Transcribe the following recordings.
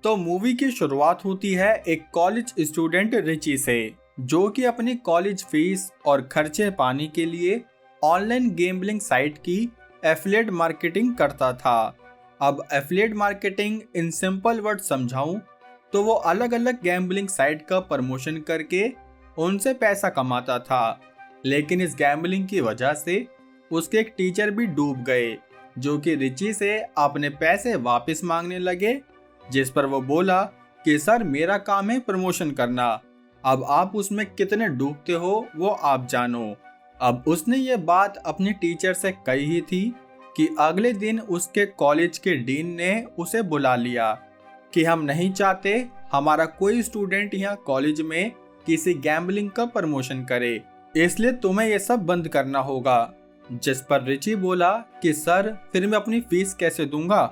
तो मूवी की शुरुआत होती है एक कॉलेज स्टूडेंट रिची से, जो कि अपनी कॉलेज फीस और खर्चे पाने के लिए ऑनलाइन गैम्बलिंग साइट की एफिलिएट मार्केटिंग करता था। अब affiliate marketing in simple word समझाऊं तो वो अलग अलग गैम्बलिंग साइट का प्रमोशन करके उनसे पैसा कमाता था। लेकिन इस गैम्बलिंग की वजह से उसके एक टीचर भी डूब गए, जो कि रिची से अपने पैसे वापस मांगने लगे। जिस पर वो बोला कि सर, मेरा काम है प्रमोशन करना, अब आप उसमें कितने डूबते हो वो आप जानो। अब उसने ये बात अपने टीचर से कही ही थी कि अगले दिन उसके कॉलेज के डीन ने उसे बुला लिया कि हम नहीं चाहते हमारा कोई स्टूडेंट यहाँ कॉलेज में किसी गैम्बलिंग का प्रमोशन करे, इसलिए तुम्हें ये सब बंद करना होगा। जिस पर रिची बोला कि सर, फिर मैं अपनी फीस कैसे दूंगा।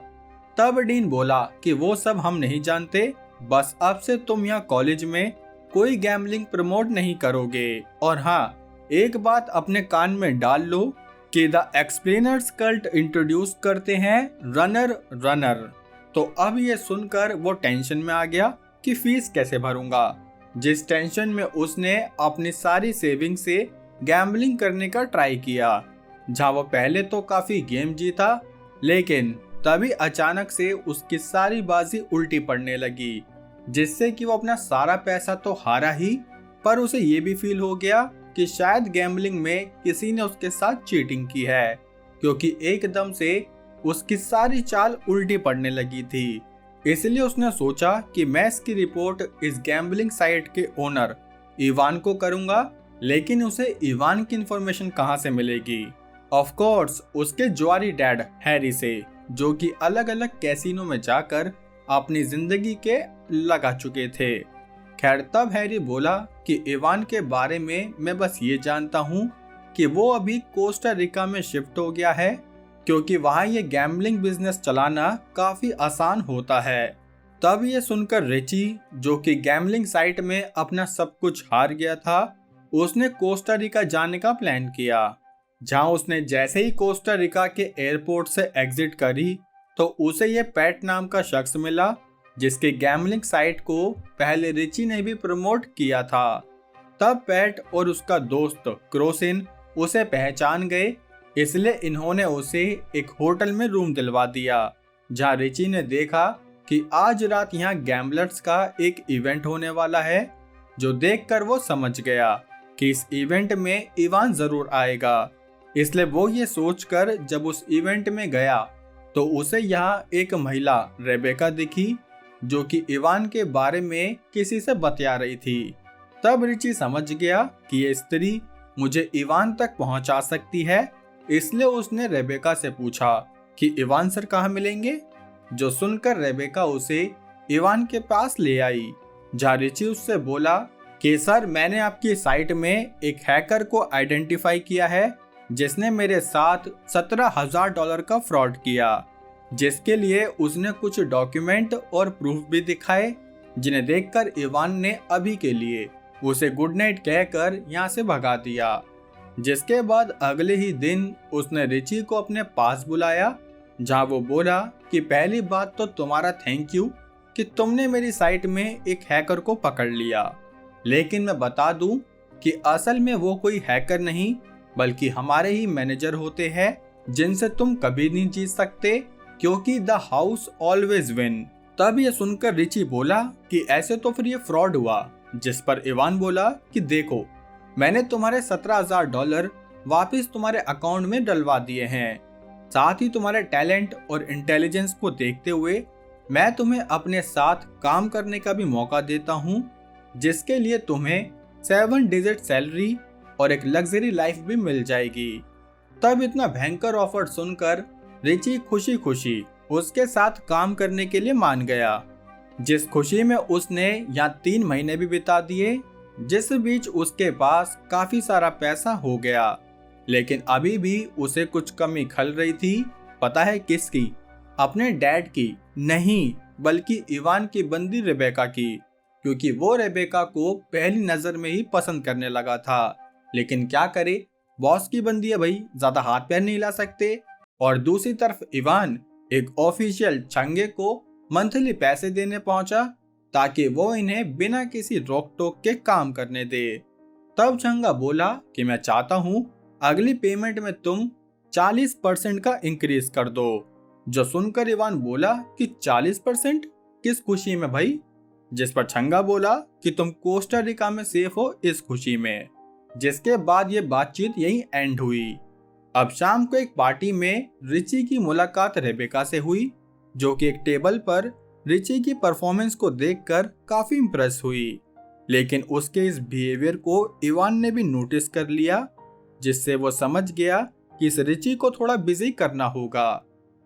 तब डीन बोला कि वो सब हम नहीं जानते, बस अब से तुम यहाँ कॉलेज में कोई गैम्बलिंग प्रमोट नहीं करोगे। और हाँ, एक बात अपने कान में डाल लो कि द एक्सप्लेनर्स कल्ट इंट्रोड्यूस करते हैं रनर रनर। तो अब ये सुनकर वो टेंशन में आ गया कि फीस कैसे भरूंगा। जिस टेंशन में उसने अपनी सारी सेविंग से गैम्बलिंग करने का ट्राई किया, जहाँ वो पहले तो काफी गेम जीता, लेकिन तभी अचानक से उसकी सारी बाजी उल्टी पड़ने लगी, जिससे कि वो अपना सारा पैसा तो हारा ही, पर उसे ये भी फील हो गया कि शायद गैम्बलिंग में किसी ने उसके साथ चीटिंग की है, क्योंकि एकदम से उसकी सारी चाल उल्टी पड़ने लगी थी। इसलिए उसने सोचा कि मैं इसकी रिपोर्ट इस गैम्बलिंग साइट के ओनर इवान को करूंगा। लेकिन उसे इवान की इंफॉर्मेशन कहां से मिलेगी? ऑफ कोर्स उसके जुआरी डैड हैरी से, जो कि अलग अलग कैसीनो में जाकर अपनी जिंदगी के लगा चुके थे। खैर, तब हैरी बोला कि इवान के बारे में मैं बस ये जानता हूँ कि वो अभी कोस्टा रिका में शिफ्ट हो गया है, क्योंकि वहाँ ये गैम्बलिंग बिजनेस चलाना काफी आसान होता है। तब ये सुनकर रिची, जो कि गैम्बलिंग साइट में अपना सब कुछ हार गया था, उसने कोस्टा रिका जाने का प्लान किया। जहां उसने जैसे ही कोस्टा रिका के एयरपोर्ट से एग्जिट करी तो उसे ये पैट नाम का शख्स मिला, जिसके गैम्बलिंग साइट को पहले रिची ने भी प्रमोट किया था। तब पैट और उसका दोस्त क्रोसिन उसे पहचान गए, इसलिए इन्होंने उसे एक होटल में रूम दिलवा दिया, जहां रिची ने देखा कि आज रात यहाँ गैम्बलर्स का एक इवेंट होने वाला है, जो देखकर वो समझ गया कि इस इवेंट में इवान जरूर आएगा। इसलिए वो ये सोचकर जब उस इवेंट में गया तो उसे यहाँ एक महिला रेबेका दिखी, जो कि इवान के बारे में किसी से बतिया रही थी। तब रिची समझ गया कि ये स्त्री मुझे इवान तक पहुंचा सकती है, इसलिए उसने रेबेका से पूछा कि इवान सर कहाँ मिलेंगे। जो सुनकर रेबेका उसे इवान के पास ले आई, जहाँ रिची उससे बोला कि सर, मैंने आपकी साइट में एक हैकर को आइडेंटिफाई किया है, जिसने मेरे साथ $17,000 का फ्रॉड किया, जिसके लिए उसने कुछ डॉक्यूमेंट और प्रूफ भी दिखाए, जिन्हें देखकर इवान ने अभी के लिए उसे गुड नाइट कहकर यहाँ से भगा दिया। जिसके बाद अगले ही दिन उसने रिची को अपने पास बुलाया, जहाँ वो बोला कि पहली बात तो तुम्हारा थैंक यू कि तुमने मेरी साइट में एक हैकर को पकड़ लिया, लेकिन मैं बता दूं कि असल में वो कोई हैकर नहीं बल्कि हमारे ही मैनेजर होते हैं, जिनसे तुम कभी नहीं जीत सकते, क्योंकि द हाउस ऑलवेज विन। तब ये सुनकर रिची बोला कि ऐसे तो फिर ये फ्रॉड हुआ। जिस पर इवान बोला कि देखो, मैंने तुम्हारे $17,000 वापस तुम्हारे अकाउंट में डलवा दिए हैं, साथ ही तुम्हारे टैलेंट और इंटेलिजेंस को देखते हुए मैं तुम्हें अपने साथ काम करने का भी मौका देता हूँ, जिसके लिए तुम्हें 7 डिजिट सैलरी और एक लग्जरी लाइफ भी मिल जाएगी। तब इतना भयंकर ऑफर सुनकर रिची खुशी खुशी उसके साथ काम करने के लिए मान गया, जिस खुशी में उसने यहाँ 3 महीने भी बिता दिए, जिस बीच उसके पास काफी सारा पैसा हो गया। लेकिन अभी भी उसे कुछ कमी खल रही थी। पता है किसकी? अपने डैड की नहीं, बल्कि इवान की बंदी रेबेका की, क्योंकि वो रेबेका को पहली नजर में ही पसंद करने लगा था। लेकिन क्या करे, बॉस की बंदी है भाई, ज्यादा हाथ पैर नहीं हिला सकते। और दूसरी तरफ इवान एक ऑफिशियल चंगे को मंथली पैसे देने पहुंचा ताकि वो इन्हें बिना किसी रोक टोक के काम करने दे। तब छंगा बोला कि मैं चाहता हूं अगली पेमेंट में तुम 40% का इंक्रीज कर दो। जो सुनकर इवान बोला कि 40%? किस खुशी में भाई? जिस पर छंगा बोला कि तुम कोस्टा रिका में सेफ हो इस खुशी में। जिसके बाद ये बातचीत यही एंड हुई। अब शाम को एक पार्टी में रिची की मुलाकात रेबेका से हुई, जो कि एक टेबल पर रिची की परफॉर्मेंस को देखकर काफी इंप्रेस हुई। लेकिन उसके इस बिहेवियर को इवान ने भी नोटिस कर लिया, जिससे वो समझ गया कि इस रिची को थोड़ा बिजी करना होगा।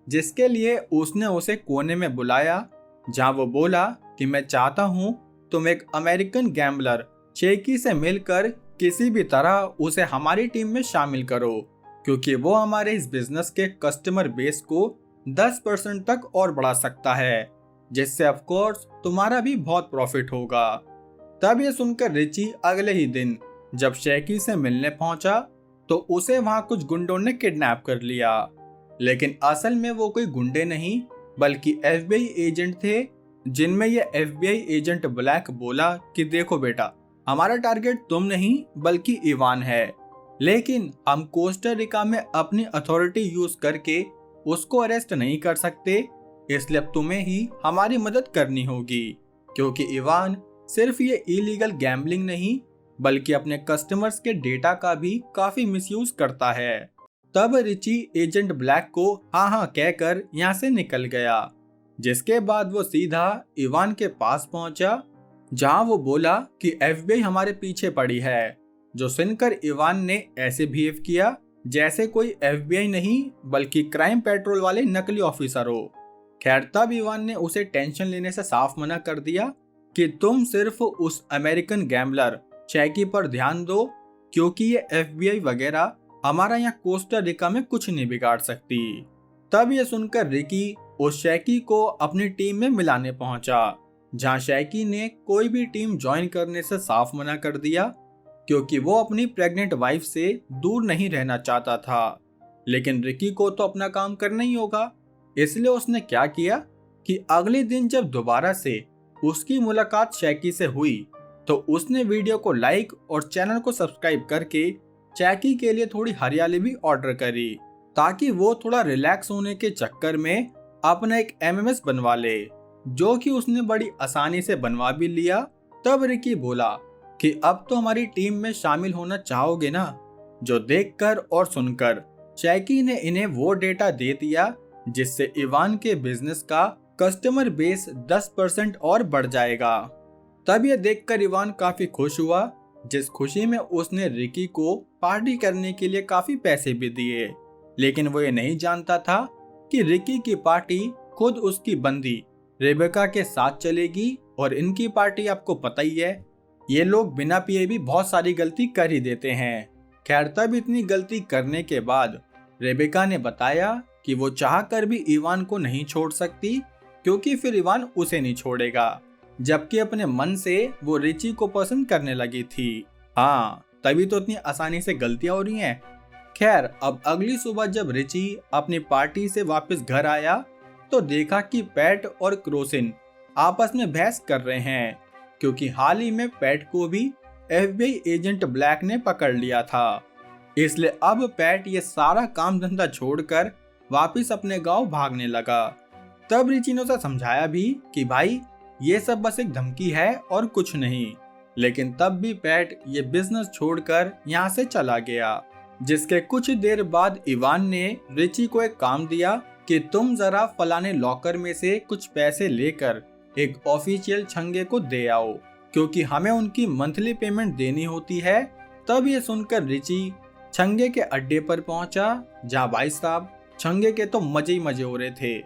जिसके लिए उसने उसे कोने में बुलाया, जहां वो बोला कि मैं चाहता हूं तुम एक अमेरिकन गैम्बलर शेकी से मिलकर किसी भी तरह उसे हमारी टीम में शामिल करो, क्योंकि वो हमारे इस बिजनेस के कस्टमर बेस को 10% तक और बढ़ा सकता है, जिससे ऑफ कोर्स तुम्हारा भी बहुत प्रॉफिट होगा। तब ये सुनकर रिची अगले ही दिन जब शेकी से मिलने पहुंचा तो उसे वहां कुछ गुंडों ने किडनैप कर लिया। लेकिन असल में वो कोई गुंडे नहीं बल्कि FBI एजेंट थे, जिनमें ये FBI एजेंट ब्लैक बोला कि देखो बेटा, हमारा टारगेट तुम नहीं बल्कि इवान है, लेकिन हम कोस्टा रिका में अपनी अथॉरिटी यूज करके उसको अरेस्ट नहीं कर सकते, इसलिए अब तुम्हें ही हमारी मदद करनी होगी, क्योंकि इवान सिर्फ ये इलीगल गैम्बलिंग नहीं बल्कि अपने कस्टमर्स के डेटा का भी काफी मिसयूज करता है। तब रिची एजेंट ब्लैक को हाँ कहकर यहाँ से निकल गया। जिसके बाद वो सीधा इवान के पास पहुंचा, जहां वो बोला कि FBI हमारे पीछे पड़ी है। जो सुनकर इवान ने ऐसे बिहेव किया जैसे कोई FBI नहीं बल्कि क्राइम पेट्रोल वाले नकली ऑफिसर हो। खैर तब इवान ने उसे टेंशन लेने से साफ मना कर दिया कि तुम सिर्फ उस अमेरिकन गैम्बलर शेकी पर ध्यान दो, क्योंकि ये FBI वगैरह हमारा यहाँ कोस्टा रिका में कुछ नहीं बिगाड़ सकती। तब ये सुनकर रिकी उस शेकी को अपनी टीम में मिलाने पहुंचा, जहां शेकी ने कोई भी टीम ज्वाइन करने से साफ मना कर दिया, क्योंकि वो अपनी प्रेग्नेंट वाइफ से दूर नहीं रहना चाहता था। लेकिन रिकी को तो अपना काम करना ही होगा, इसलिए उसने क्या किया कि अगले दिन जब दोबारा से उसकी मुलाकात शेकी से हुई तो उसने वीडियो को लाइक और चैनल को सब्सक्राइब करके शेकी के लिए थोड़ी हरियाली भी ऑर्डर करी, ताकि वो थोड़ा रिलैक्स होने के चक्कर में अपना एक MMS बनवा ले, जो कि उसने बड़ी आसानी से बनवा भी लिया। तब रिकी बोला कि अब तो हमारी टीम में शामिल होना चाहोगे ना? जो देखकर और सुनकर शेकी ने इन्हें वो डेटा दे दिया जिससे इवान के बिजनेस का कस्टमर बेस 10% और बढ़ जाएगा। तब ये देखकर इवान काफी खुश हुआ, जिस खुशी में उसने रिकी को पार्टी करने के लिए काफी पैसे भी दिए। लेकिन वो ये नहीं जानता था कि रिकी की पार्टी खुद उसकी बंदी रेबेका के साथ चलेगी, और इनकी पार्टी आपको पता ही है, ये लोग बिना पिए भी बहुत सारी गलती कर ही देते हैं। खैर तब इतनी गलती करने के बाद रेबेका ने बताया कि वो चाहकर भी इवान को नहीं छोड़ सकती, क्योंकि फिर इवान उसे नहीं छोड़ेगा, जबकि अपने मन से वो रिची को पसंद करने लगी थी। हाँ, तभी तो इतनी आसानी से गलतियां हो रही हैं। खैर अब अगली सुबह जब रिची अपनी पार्टी से वापस घर आया तो देखा कि पैट और क्रोसिन आपस में बहस कर रहे हैं, क्योंकि हाल ही में पैट को भी FBI एजेंट ब्लैक ने पकड़ लिया था। इसलिए अब पैट ये सारा काम धंधा छोड़कर वापस अपने गांव भागने लगा। तब रिची ने उसे समझाया भी कि भाई ये सब बस एक धमकी है और कुछ नहीं, लेकिन तब भी पैट ये बिजनेस छोड़कर यहाँ से चला गया। जिसके कुछ देर बाद इवान ने रिची को एक काम दिया कि तुम जरा फलाने लॉकर में से कुछ पैसे लेकर एक ऑफिशियल छंगे को दे आओ, क्योंकि हमें उनकी मंथली पेमेंट देनी होती है। तब ये सुनकर रिची छंगे के अड्डे पर पहुंचा, जहां भाई साहब छंगे के तो मजे ही मजे हो रहे थे।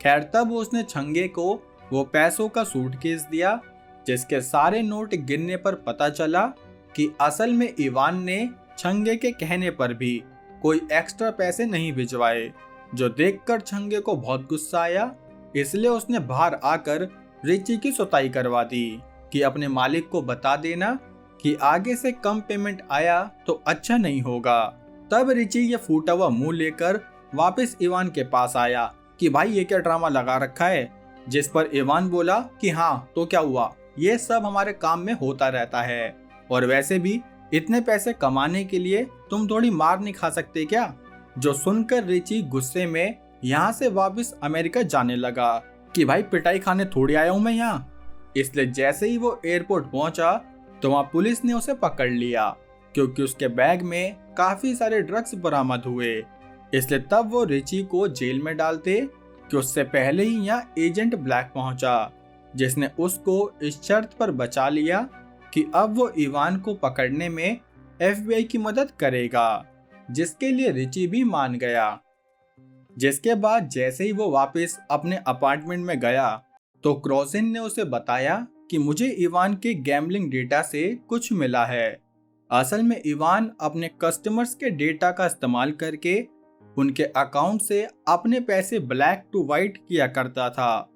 खैर तब उसने छंगे को वो पैसों का सूटकेस दिया, जिसके सारे नोट गिनने पर पता चला कि असल में इवान ने छंगे के कहने पर भी कोई एक्स्ट्रा पैसे नहीं भिजवाए। जो देखकर छंगे को बहुत गुस्सा आया, इसलिए उसने बाहर आकर रिची की सुताई करवा दी कि अपने मालिक को बता देना कि आगे से कम पेमेंट आया तो अच्छा नहीं होगा। तब रिची ये फूटा हुआ मुंह लेकर वापस इवान के पास आया कि भाई ये क्या ड्रामा लगा रखा है, जिस पर इवान बोला कि हाँ तो क्या हुआ, ये सब हमारे काम में होता रहता है, और वैसे भी इतने पैसे कमाने के लिए तुम थोड़ी मार नहीं खा सकते क्या। जो सुनकर रिची गुस्से में यहाँ से वापस अमेरिका जाने लगा कि भाई पिटाई खाने थोड़ी आया हूँ मैं यहाँ। इसलिए जैसे ही वो एयरपोर्ट पहुंचा तो वहाँ पुलिस ने उसे पकड़ लिया, क्योंकि उसके बैग में काफी सारे ड्रग्स बरामद हुए। इसलिए तब वो रिची को जेल में डालते कि उससे पहले ही यहाँ एजेंट ब्लैक पहुंचा, जिसने उसको इस शर्त पर बचा लिया कि अब वो इवान को पकड़ने में FBI की मदद करेगा, जिसके लिए रिची भी मान गया। जिसके बाद जैसे ही वो वापस अपने अपार्टमेंट में गया तो क्रोसिन ने उसे बताया कि मुझे इवान के गैम्बलिंग डेटा से कुछ मिला है। असल में इवान अपने कस्टमर्स के डेटा का इस्तेमाल करके उनके अकाउंट से अपने पैसे ब्लैक टू वाइट किया करता था,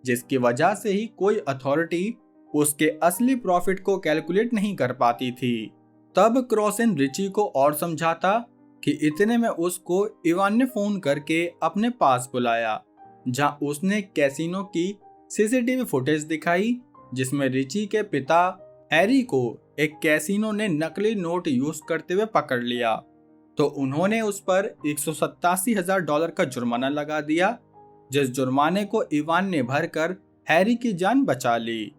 जिसकी वजह से ही कोई अथॉरिटी उसके असली प्रॉफिट को कैलकुलेट नहीं कर पाती थी। तब क्रोसिन रिची को और समझाता कि इतने में उसको इवान ने फोन करके अपने पास बुलाया, जहां उसने कैसीनो की CCTV फुटेज दिखाई, जिसमें रिची के पिता हैरी को एक कैसीनो ने नकली नोट यूज करते हुए पकड़ लिया, तो उन्होंने उस पर $187,000 का जुर्माना लगा दिया, जिस जुर्माने को इवान ने भरकर हैरी की जान बचा ली।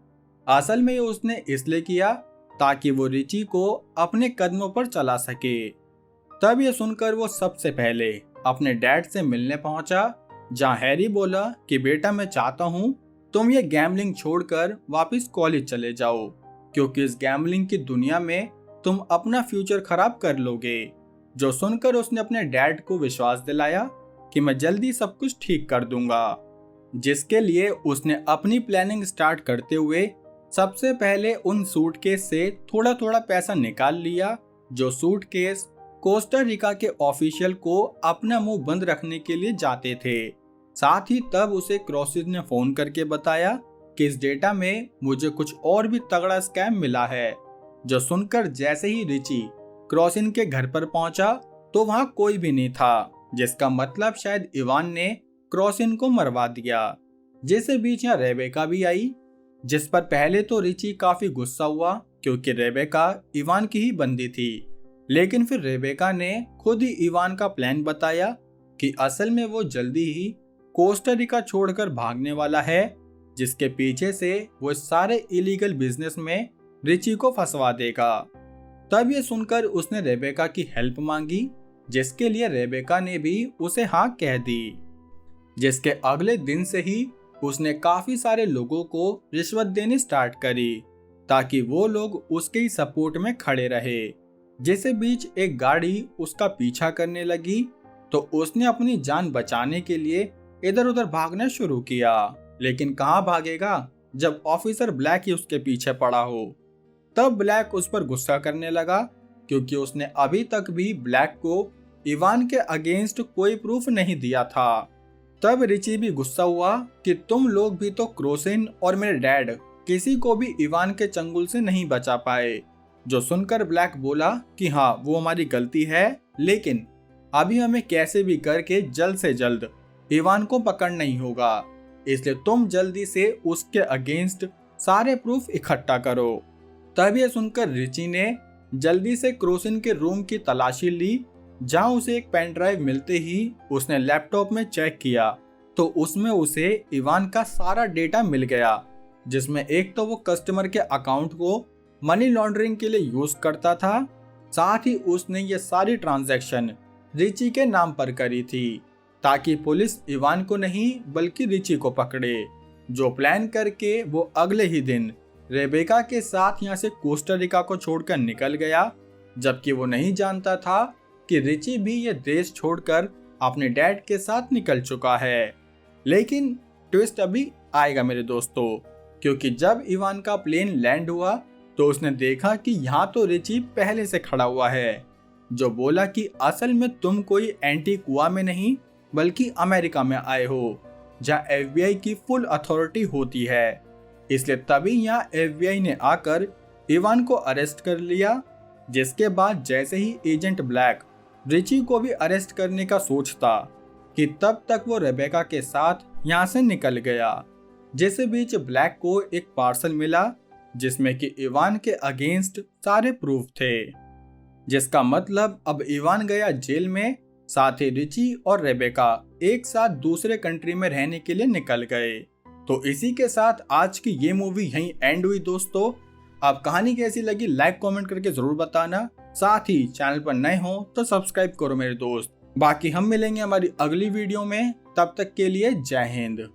असल में उसने इसलिए किया ताकि वो रिची को अपने कदमों पर चला सके। तब ये सुनकर वो सबसे पहले अपने डैड से मिलने पहुंचा, जहां हैरी बोला कि बेटा मैं चाहता हूं तुम ये गैम्बलिंग छोड़कर वापस कॉलेज चले जाओ, क्योंकि इस गैम्बलिंग की दुनिया में तुम अपना फ्यूचर खराब कर लोगे। जो सुनकर उसने अपने डैड को विश्वास दिलाया कि मैं जल्दी सब कुछ ठीक कर दूंगा, जिसके लिए उसने अपनी प्लानिंग स्टार्ट करते हुए सबसे पहले उन सूटकेस से थोड़ा थोड़ा पैसा निकाल लिया, जो सूटकेस कोस्टा रिका के ऑफिशियल को अपना मुंह बंद रखने के लिए जाते थे। साथ ही तब उसे क्रोसिन ने फोन करके बताया कि इस डेटा में मुझे कुछ और भी तगड़ा स्कैम मिला है। जो सुनकर जैसे ही रिची क्रोसिन के घर पर पहुंचा तो वहां कोई भी नहीं था, जिसका मतलब शायद इवान ने क्रोसिन को मरवा दिया। जिससे बीच यहाँ रेबेका भी आई, जिस पर पहले तो रिची काफी गुस्सा हुआ, क्योंकि रेबेका इवान की ही बंदी थी। लेकिन फिर रेबेका ने खुद ही इवान का प्लान बताया कि असल में वो जल्दी ही कोस्टा रिका छोड़कर भागने वाला है, जिसके पीछे से वो सारे इलीगल बिजनेस में रिची को फंसवा देगा। तब ये सुनकर उसने रेबेका की हेल्प मांगी, जिसके लिए रेबेका ने भी उसे हाँ कह दी। जिसके अगले दिन से ही उसने काफी सारे लोगों को रिश्वत देनी स्टार्ट करी, ताकि वो लोग उसके ही सपोर्ट में खड़े रहे। जिसे बीच एक गाड़ी उसका पीछा करने लगी, तो उसने अपनी जान बचाने के लिए इधर उधर भागना शुरू किया। लेकिन कहाँ भागेगा जब ऑफिसर ब्लैक ही उसके पीछे पड़ा हो। तब ब्लैक उस पर गुस्सा करने लगा, क्योंकि उसने अभी तक भी ब्लैक को इवान के अगेंस्ट कोई प्रूफ नहीं दिया था। तब रिची भी गुस्सा हुआ कि तुम लोग भी तो क्रोसिन और मेरे डैड किसी को भी इवान के चंगुल से नहीं बचा पाए। जो सुनकर ब्लैक बोला कि हाँ वो हमारी गलती है, लेकिन अभी हमें कैसे भी करके जल्द से जल्द इवान को पकड़ना ही होगा, इसलिए तुम जल्दी से उसके अगेंस्ट सारे प्रूफ इकट्ठा करो। तब ये सुनकर रिची ने जल्दी से क्रोसिन के रूम की तलाशी ली, जहां उसे एक पेन ड्राइव मिलते ही उसने लैपटॉप में चेक किया तो उसमें उसे इवान का सारा डेटा मिल गया, जिसमें एक तो वो कस्टमर के अकाउंट को मनी लॉन्ड्रिंग के लिए यूज करता था, साथ ही उसने ये सारी ट्रांजैक्शन रिची के नाम पर करी थी, ताकि पुलिस इवान को नहीं बल्कि रिची को पकड़े। जो प्लान करके वो अगले ही दिन रेबेका के साथ यहाँ से कोस्टा रिका को छोड़कर निकल गया, जबकि वो नहीं जानता था कि रिची भी ये देश छोड़कर अपने डैड के साथ निकल चुका है। लेकिन ट्विस्ट अभी आएगा मेरे दोस्तों, क्योंकि जब इवान का प्लेन लैंड हुआ तो उसने देखा कि यहाँ तो रिची पहले से खड़ा हुआ है, जो बोला कि असल में तुम कोई एंटीकुआ में नहीं बल्कि अमेरिका में आए हो, जहाँ FBI की फुल अथॉरिटी होती है। इसलिए तभी यहाँ FBI ने आकर इवान को अरेस्ट कर लिया। जिसके बाद जैसे ही एजेंट ब्लैक रिची को भी अरेस्ट करने का सोचता कि तब तक वो रेबेका के साथ यहाँ से निकल गया। जिस बीच ब्लैक को एक पार्सल मिला जिसमें कि इवान के अगेंस्ट सारे प्रूफ थे, जिसका मतलब अब इवान गया जेल में, साथ ही रिची और रेबेका एक साथ दूसरे कंट्री में रहने के लिए निकल गए। तो इसी के साथ आज की ये मूवी यहीं एंड हुई दोस्तों। आप कहानी कैसी लगी लाइक कमेंट करके जरूर बताना, साथ ही चैनल पर नए हो तो सब्सक्राइब करो मेरे दोस्त। बाकी हम मिलेंगे हमारी अगली वीडियो में, तब तक के लिए जय हिंद।